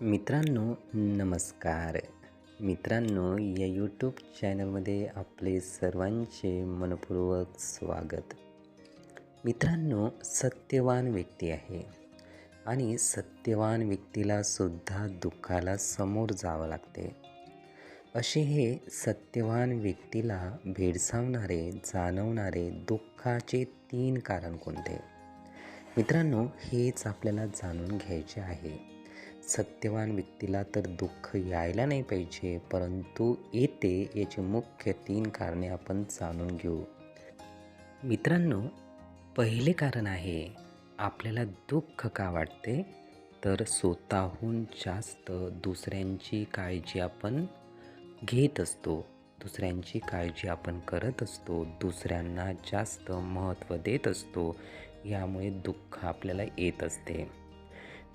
मित्रांनो, नमस्कार. मित्रांनो, या यूट्यूब चॅनलमध्ये आपले सर्वांचे मनपूर्वक स्वागत. मित्रांनो, सत्यवान व्यक्ती आहे आणि सत्यवान व्यक्तीला सुद्धा दुःखाला समोर जावं लागते. असे हे सत्यवान व्यक्तीला भेडसावणारे, जाणवणारे दुःखाचे 3 कारण कोणते? मित्रांनो, हेच आपल्याला जाणून घ्यायचे आहे. सत्यवान व्यक्तीला तर दुःख यायला नाही पाहिजे, परंतु येते याची मुख्य 3 कारणे आपण जाणून घेऊ. मित्रांनो, पहिले कारण आहे, आपल्याला दुःख का वाटते? तर स्वतःहून जास्त दुसऱ्यांची काळजी आपण घेत असतो. दुसऱ्यांची काळजी आपण करत असतो. दुसऱ्यांना जास्त महत्त्व देत असतो. यामुळे दुःख आपल्याला येत असते.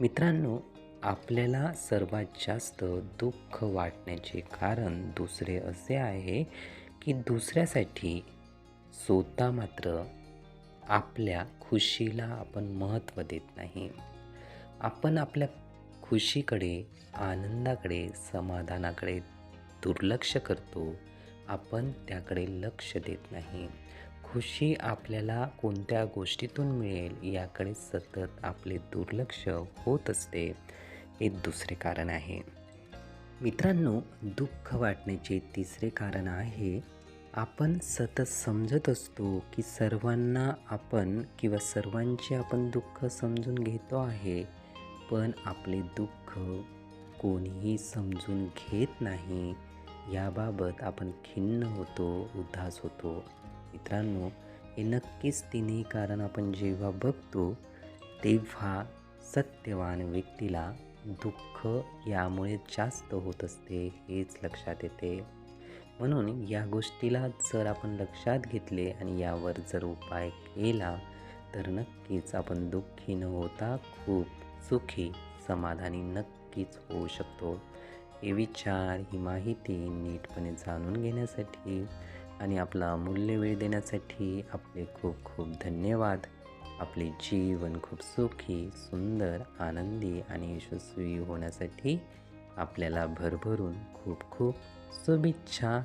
मित्रांनो, आपल्याला सर्वात जास्त दुःख वाटण्याचे कारण दुसरे असे आहे की दुसऱ्यासाठी स्वतः मात्र आपल्या खुशीला आपण महत्त्व देत नाही. आपण आपल्या खुशीकडे, आनंदाकडे, समाधानाकडे दुर्लक्ष करतो. आपण त्याकडे लक्ष देत नाही. खुशी आपल्याला कोणत्या गोष्टीतून मिळेल याकडे सतत आपले दुर्लक्ष होत असते. हे दुसरे कारण आहे. मित्रांनो, दुःख वाटण्याचे तिसरे कारण आहे, आपण सतत समजत असतो की सर्वांना आपण किंवा सर्वांचे आपण दुःख समजून घेतो आहे, पण आपले दुःख कोणीही समजून घेत नाही. याबाबत आपण खिन्न होतो, उदास होतो. मित्रांनो, हे नक्कीच तिन्ही कारण आपण जेव्हा बघतो, तेव्हा सत्यवान व्यक्तीला दुःख यामुळे जास्त होत असते, हेच लक्षात येते. म्हणून या गोष्टीला जर आपण लक्षात घेतले आणि यावर जर उपाय केला, तर नक्कीच आपण दुःखी न होता खूप सुखी, समाधानी नक्कीच होऊ शकतो. हे विचार, ही माहिती नीटपणे जाणून घेण्यासाठी आणि आपला अमूल्य वेळ देण्यासाठी आपले खूप खूप धन्यवाद. आपले जीवन खूप सुखी, सुंदर, आनंदी आणि यशस्वी होण्यासाठी आपल्याला भरभरून खूप खूप शुभेच्छा.